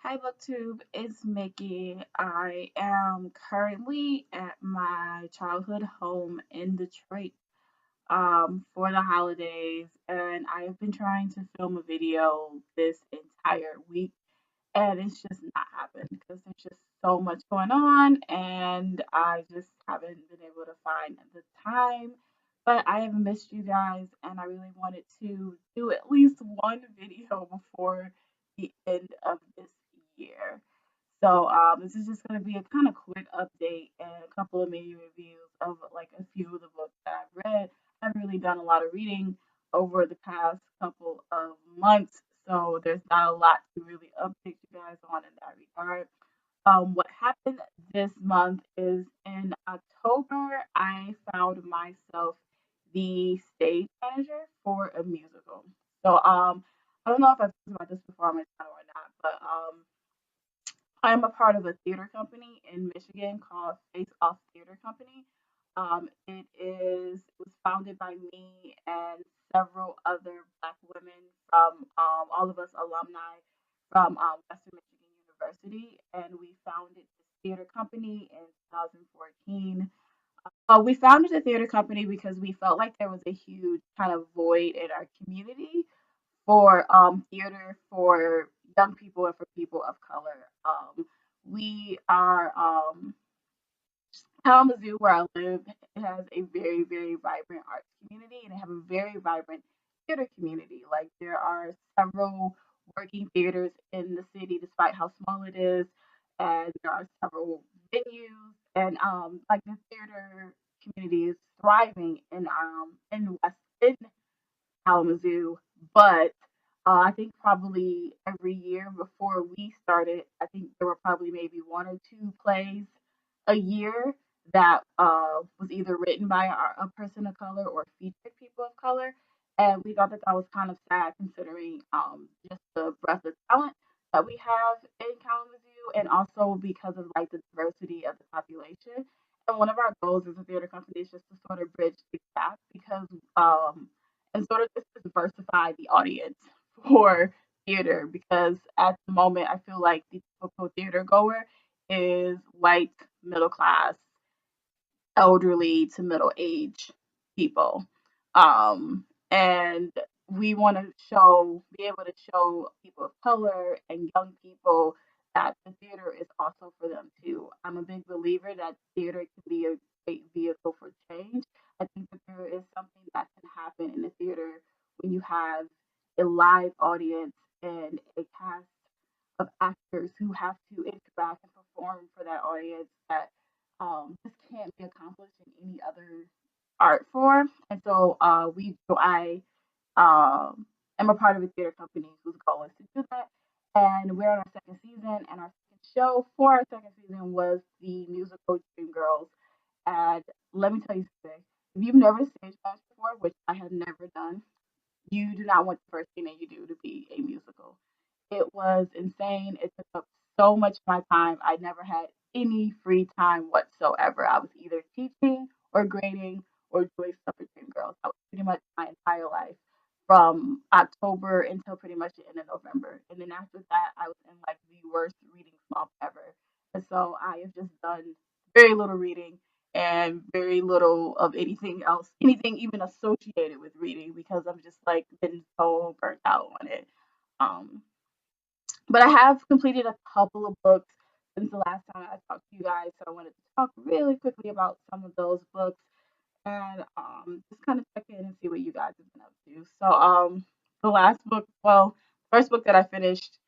Hi, BookTube. It's Mickey. I am currently at my childhood home in Detroit for the holidays, and I have been trying to film a video this entire week, and it's just not happened because there's just so much going on, and I just haven't been able to find the time. But I have missed you guys, and I really wanted to do at least one video before the end of this year. So this is just going to be a kind of quick update and a couple of mini reviews of like a few of the books that I've read. I've really done a lot of reading over the past couple of months, so there's not a lot to really update you guys on in that regard. What happened this month is in October, I found myself the stage manager for a musical. So I don't know if I've talked about this before on my channel or not, but I'm a part of a theater company in Michigan called Face Off Theater Company. It was founded by me and several other Black women from all of us alumni from Western Michigan University, and we founded this theater company in 2014. We founded the theater company because we felt like there was a huge kind of void in our community for theater for young people and for people of color. We are Kalamazoo, where I live, it has a very, very vibrant arts community, and they have a very vibrant theater community. Like there are several working theaters in the city, despite how small it is, and there are several venues, and like the theater community is thriving in West in Kalamazoo, but I think probably every year before we started, I think there were probably maybe one or two plays a year that was either written by a person of color or featured people of color. And we thought that that was kind of sad considering just the breadth of talent that we have in Kalamazoo and also because of like the diversity of the population. And one of our goals as a theater company is just to sort of bridge the gap because and sort of just diversify the audience for theater because at the moment I feel like the typical theater goer is white, middle class, elderly to middle age people. And we want to be able to show people of color and young people that the theater is also for them too. I'm a big believer that theater can be a great vehicle for change. I think that there is something that can happen in the theater when you have a live audience and a cast of actors who have to interact and perform for that audience that just can't be accomplished in any other art form. And so I am a part of a theater company whose goal is to do that. And we're on our second season, and our second show for our second season was the musical Dreamgirls. And let me tell you something: if you've never stage managed before, which I have never done, you do not want the first thing that you do to be a musical. It was insane. It took up so much of my time. I never had any free time whatsoever. I was either teaching or grading or doing stuff for Dream Girls. That was pretty much my entire life from October until pretty much the end of November. And then after that, I was in like the worst reading slump ever. And so I have just done very little reading and very little of anything else, anything even associated with reading because I'm just like been so burnt out on it. Um, but I have completed a couple of books since the last time I talked to you guys, so I wanted to talk really quickly about some of those books and just kind of check in and see what you guys have been up to. So the last book, well, first book that I finished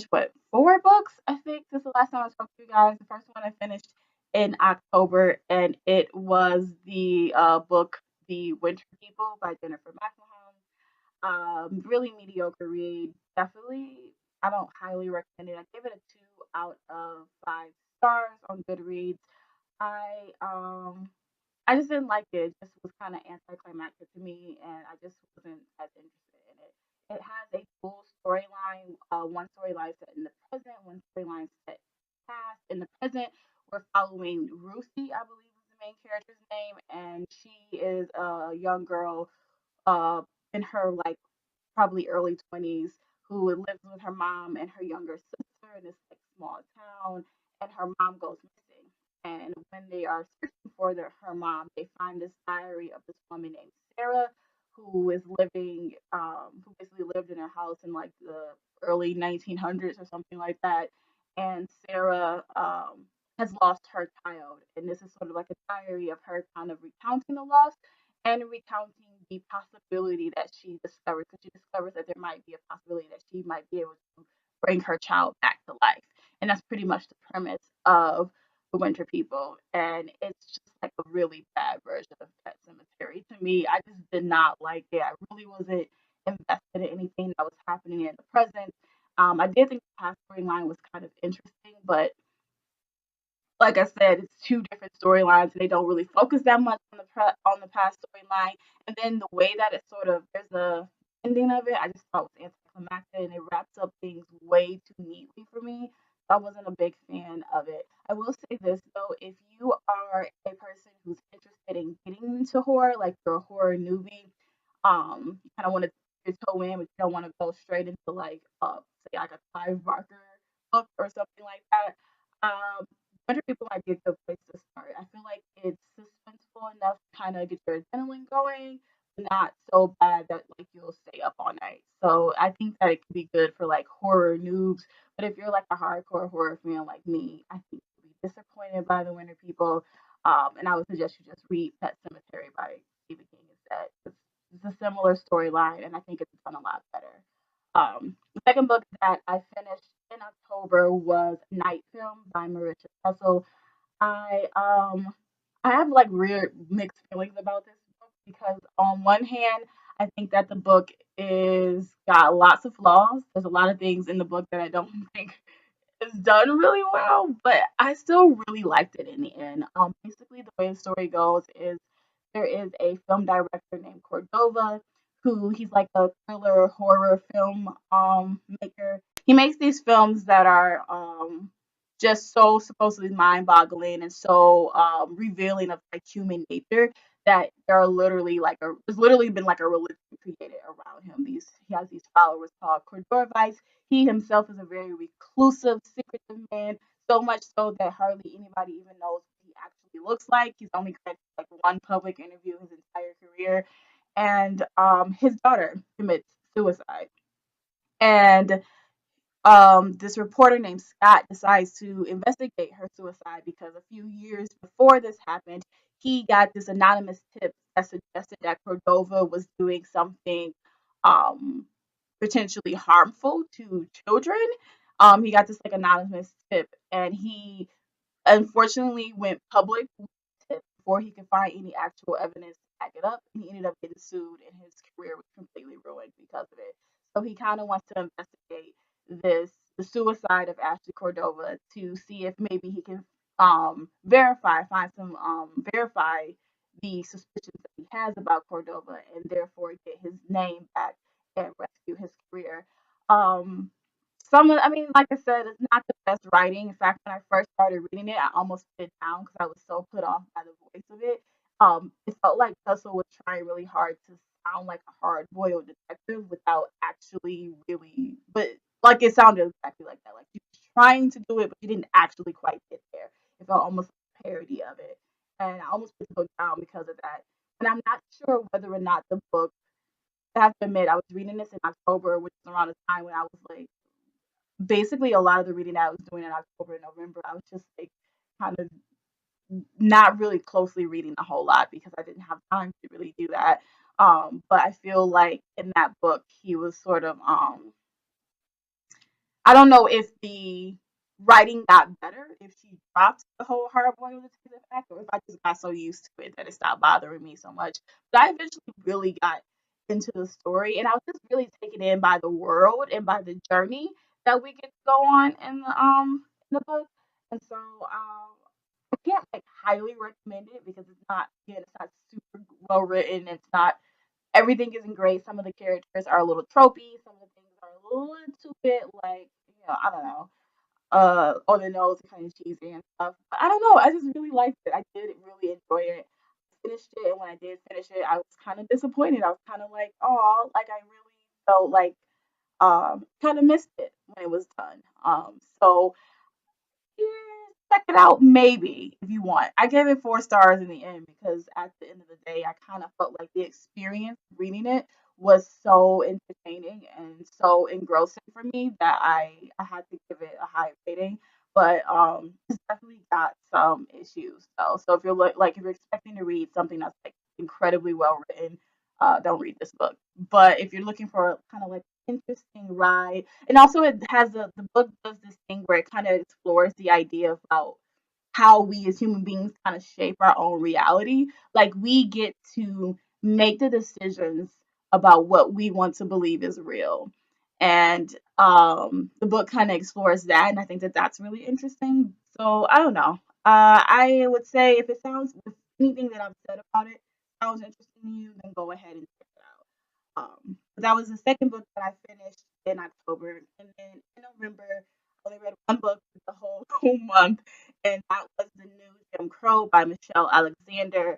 what, four books I think since the last time I talked to you guys. The first one I finished in October, and it was the book The Winter People by Jennifer McMahon. Really mediocre read. Definitely, I don't highly recommend it. I give it a 2 out of 5 stars on Goodreads. I um I just didn't like it. It just was kind of anticlimactic to me, and I just wasn't as interested in it. It has a full storyline. One storyline set in the present, one storyline set past. In the present, we're following Ruthie, I believe is the main character's name, and she is a young girl uh, in her like probably early 20s who lives with her mom and her younger sister. in this like small town, and her mom goes missing. And when they are searching for her mom, they find this diary of this woman named Sarah, who is living, who basically lived in her house in like the early 1900s or something like that. And Sarah has lost her child, and this is sort of like a diary of her kind of recounting the loss and recounting the possibility that she discovers, because she discovers that there might be a possibility that she might be able to bring her child back to life. And that's pretty much the premise of The Winter People. And it's just like a really bad version of Pet Cemetery. To me, I just did not like it. I really wasn't invested in anything that was happening in the present. I did think the past storyline was kind of interesting, but like I said, it's two different storylines, and they don't really focus that much on on the past storyline. And then the way that it sort of there's a ending of it, I just thought was anticlimactic, and it wraps up things way too neatly for me. So I wasn't a big fan of it. I will say this though, if you are a person who's interested in getting into horror, like you're a horror newbie, you kind of want to dip your toe in, but you don't want to go straight into like say like a Clive Barker book or something like that. Um, Winter People might be a good place to start. I feel like it's suspenseful enough to kind of get your adrenaline going, but not so bad that like you'll stay up all night. So I think that it could be good for like horror noobs. But if you're like a hardcore horror fan like me, I think you'll be disappointed by the Winter People. And I would suggest you just read Pet Cemetery by Stephen King instead. It's a similar storyline, and I think it's done a lot better. The second book that I finished in October was Night Film by Marisha Russell. I um I have like weird mixed feelings about this book because on one hand, I think that the book is got lots of flaws. There's a lot of things in the book that I don't think is done really well, but I still really liked it in the end. Basically, the way the story goes is there is a film director named Cordova who he's like a thriller horror film maker. He makes these films that are just so supposedly mind-boggling and so revealing of like human nature that there are literally like a there's literally been like a religion created around him. These he has these followers called Cordovites. He himself is a very reclusive, secretive man, so much so that hardly anybody even knows what he actually looks like. He's only granted like one public interview his entire career, and his daughter commits suicide. And this reporter named Scott decides to investigate her suicide because a few years before this happened, he got this anonymous tip that suggested that Cordova was doing something um, potentially harmful to children. He got this like anonymous tip, and he unfortunately went public with it before he could find any actual evidence to back it up. And he ended up getting sued, and his career was completely ruined because of it. So he kind of wants to investigate the suicide of Ashley Cordova to see if maybe he can verify the suspicions that he has about Cordova, and therefore get his name back and rescue his career. Um, I mean, like I said, it's not the best writing. In fact, when I first started reading it, I almost put it down because I was so put off by the voice of it. It felt like Tussle was trying really hard to sound like a hard-boiled detective without actually really, but like it sounded exactly like that. Like she was trying to do it, but she didn't actually quite get there. It felt almost like a parody of it, and I almost put the book down because of that. And I'm not sure whether or not the book. I have to admit, I was reading this in October, which is around the time when I was like basically a lot of the reading that I was doing in October and November, I was just like kind of not really closely reading a whole lot because I didn't have time to really do that. But I feel like in that book he was sort of I don't know if the writing got better, if she dropped the whole hard boiled detective act, or if I just got so used to it that it stopped bothering me so much. But I eventually really got into the story, and I was just really taken in by the world and by the journey that we get to go on in the book. And so I can't like highly recommend it because it's not super well written. It's not everything isn't great. Some of the characters are a little tropey. Some of the things are a little bit like, I don't know, on the nose, kind of cheesy and stuff. But I don't know. I just really liked it. I did really enjoy it. I finished it, and when I did finish it, I was kind of disappointed. I was kind of like, oh, like I really felt like kind of missed it when it was done. So yeah, check it out maybe if you want. I gave it 4 stars in the end because at the end of the day, I kind of felt like the experience reading it was so entertaining and so engrossing for me that I had to give it a high rating. But it's definitely got some issues though. So if you're like if you're expecting to read something that's like incredibly well written, don't read this book. But if you're looking for kind of like interesting ride, and also it has the book does this thing where it kind of explores the idea about how we as human beings kind of shape our own reality. Like we get to make the decisions about what we want to believe is real. And the book kind of explores that, and I think that that's really interesting. So I don't know. I would say if anything that I've said about it sounds interesting to you, then go ahead and check it out. But that was the second book that I finished in October, and then in November, I only read one book for the whole, whole month, and that was The New Jim Crow by Michelle Alexander.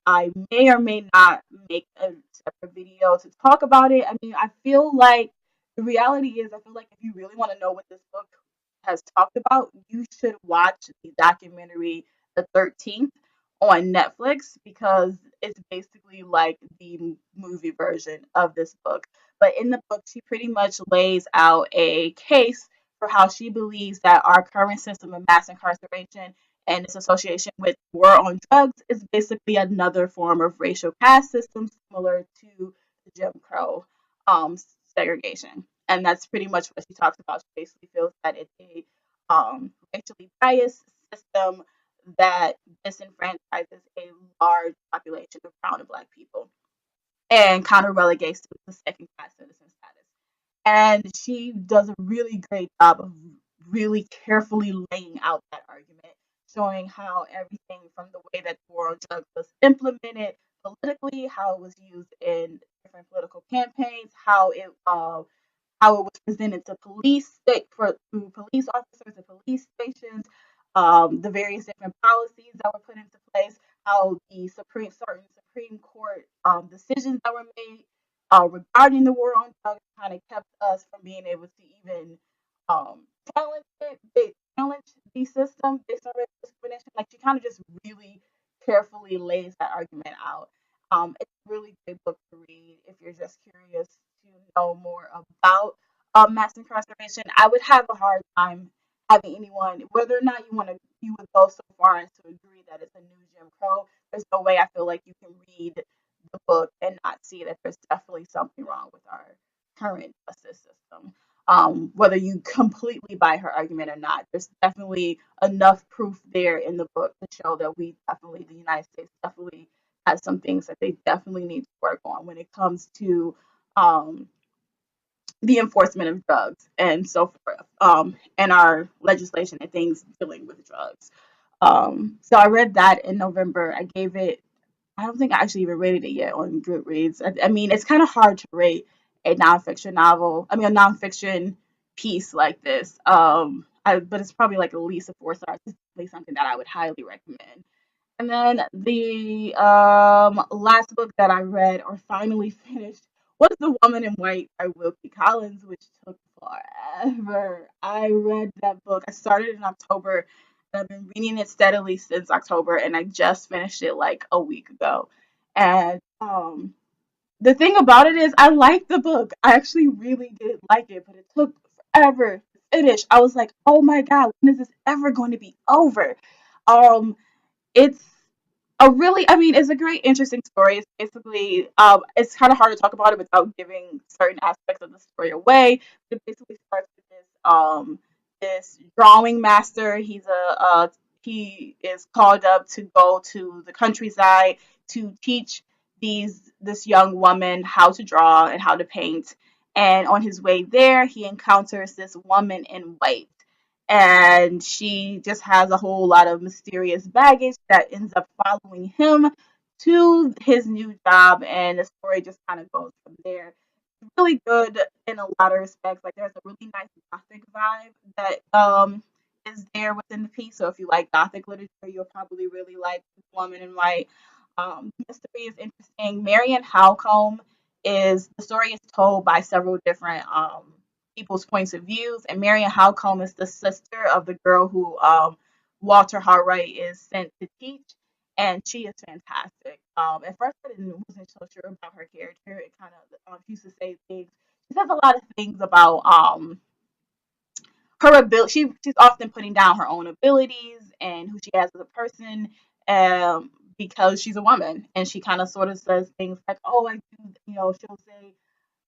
I may or may not make a separate video to talk about it. I mean, I feel like the reality is, I feel like if you really want to know what this book has talked about, you should watch the documentary The 13th on Netflix because it's basically like the movie version of this book. But in the book, she pretty much lays out a case for how she believes that our current system of mass incarceration and its association with war on drugs is basically another form of racial caste system similar to the Jim Crow um, segregation. And that's pretty much what she talks about. She basically feels that it's a racially biased system that disenfranchises a large population of brown and black people and kind of relegates to the second class citizen status. And she does a really great job of really carefully laying out that argument, showing how everything from the way that the war on drugs was implemented politically, how it was used in different political campaigns, how it was presented to police officers and police stations, the various different policies that were put into place, how the certain Supreme Court decisions that were made regarding the war on drugs kind of kept us from being able to even um, challenge it, challenge the system based on racial discrimination. Like she kind of just really carefully lays that argument out. It's a really great book to read if you're just curious to know more about mass incarceration. I would have a hard time having anyone, whether or not you would go so far as to agree that it's a new Jim Crow. There's no way I feel like you can read the book and not see that there's definitely something wrong with our current justice system. Whether you completely buy her argument or not, there's definitely enough proof there in the book to show that the United States definitely has some things that they definitely need to work on when it comes to um, the enforcement of drugs and so forth, and our legislation and things dealing with drugs. So I read that in November. I don't think I actually even rated it yet on Goodreads. I mean, it's kind of hard to rate a nonfiction novel. I mean, a nonfiction piece like this. But it's probably like at least a 4 stars. It's definitely something that I would highly recommend. And then the last book that I read or finally finished was The Woman in White by Wilkie Collins, which took forever. I read that book. I started in October and I've been reading it steadily since October, and I just finished it like a week ago. And the thing about it is, I like the book. I actually really did like it, but it took forever to finish. I was like, oh my God, when is this ever going to be over? Um, it's I mean, it's a great, interesting story. It's basically, it's kind of hard to talk about it without giving certain aspects of the story away. It basically starts with this drawing master. He is called up to go to the countryside to teach this young woman how to draw and how to paint. And on his way there, he encounters this woman in white, and she just has a whole lot of mysterious baggage that ends up following him to his new job, and the story just kind of goes from there. It's really good in a lot of respects. Like there's a really nice gothic vibe that is there within the piece. So if you like gothic literature, you'll probably really like Woman in White. The mystery is interesting. Marion Halcombe is the story is told by several different people's points of views. And Marion Halcombe is the sister of the girl who Walter Hartwright is sent to teach, and she is fantastic. At first, wasn't so sure about her character. It kind of she used to say things. She says a lot of things about her ability. She's often putting down her own abilities and who she has as a person, because she's a woman, and she kind of sort of says things like, "Oh, I do," she'll say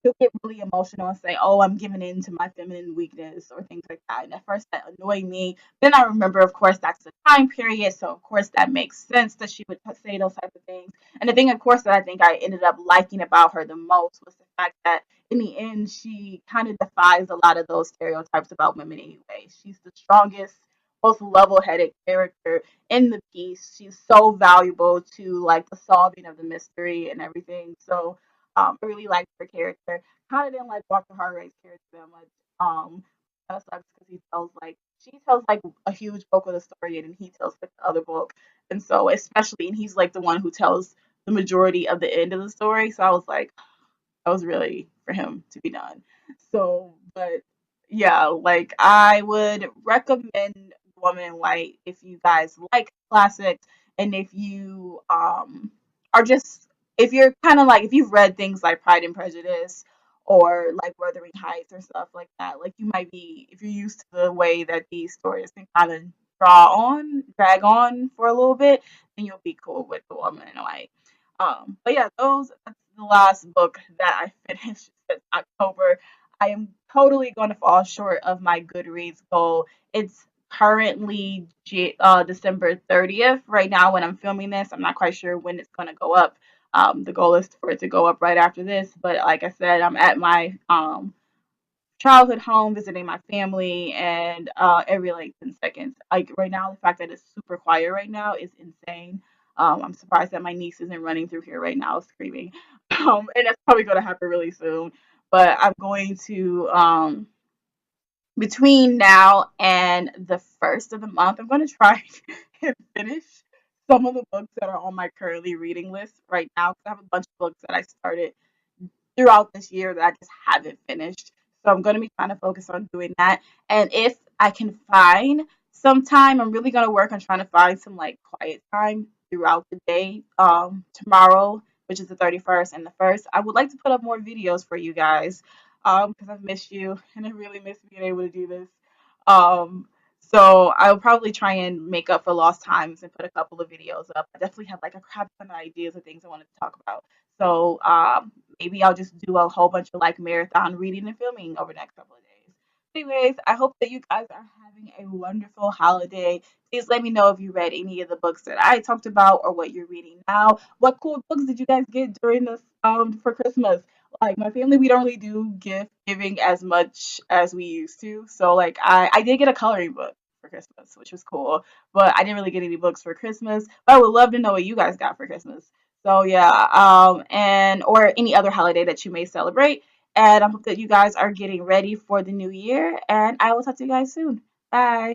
he'll get really emotional and say, "Oh, I'm giving in to my feminine weakness," or things like that. And at first, that annoyed me. Then I remember, of course, that's the time period, so of course that makes sense that she would say those type of things. And the thing, of course, that I think I ended up liking about her the most was the fact that in the end, she kind of defies a lot of those stereotypes about women anyway. She's the strongest, most level-headed character in the piece. She's so valuable to like the solving of the mystery and everything. So I really liked her character. Kind of didn't like Walter Hartwright's character that much. That sucks because she tells like a huge bulk of the story, and he tells like the other bulk. And so especially, and he's like the one who tells the majority of the end of the story. So I was like, that was really for him to be done. So, but yeah, like I would recommend Woman in White if you guys like classics, and if you are just, if you're kind of like, if you've read things like Pride and Prejudice or like Wuthering Heights or stuff like that, like you might be, if you're used to the way that these stories can kind of drag on for a little bit, then you'll be cool with The Woman in White. But yeah, that's the last book that I finished since October. I am totally going to fall short of my Goodreads goal. It's currently December 30th right now when I'm filming this. I'm not quite sure when it's going to go up. The goal is for it to go up right after this, but like I said, I'm at my childhood home visiting my family, and every like 10 seconds, like right now, the fact that it's super quiet right now is insane. I'm surprised that my niece isn't running through here right now screaming. And that's probably going to happen really soon, but I'm going to between now and the first of the month, I'm going to try and finish some of the books that are on my currently reading list right now, because I have a bunch of books that I started throughout this year that I just haven't finished. So I'm going to be trying to focus on doing that. And if I can find some time, I'm really going to work on trying to find some like quiet time throughout the day. Tomorrow, which is the 31st and the 1st, I would like to put up more videos for you guys, because I've missed you and I really miss being able to do this. Um, so I'll probably try and make up for lost times and put a couple of videos up. I definitely have like a crap ton of ideas of things I wanted to talk about. So maybe I'll just do a whole bunch of like marathon reading and filming over the next couple of days. Anyways, I hope that you guys are having a wonderful holiday. Please let me know if you read any of the books that I talked about or what you're reading now. What cool books did you guys get during this for Christmas? Like my family, we don't really do gift giving as much as we used to. So like I did get a coloring book for Christmas, which was cool. But I didn't really get any books for Christmas. But I would love to know what you guys got for Christmas. So yeah, and or any other holiday that you may celebrate. And I hope that you guys are getting ready for the new year. And I will talk to you guys soon. Bye.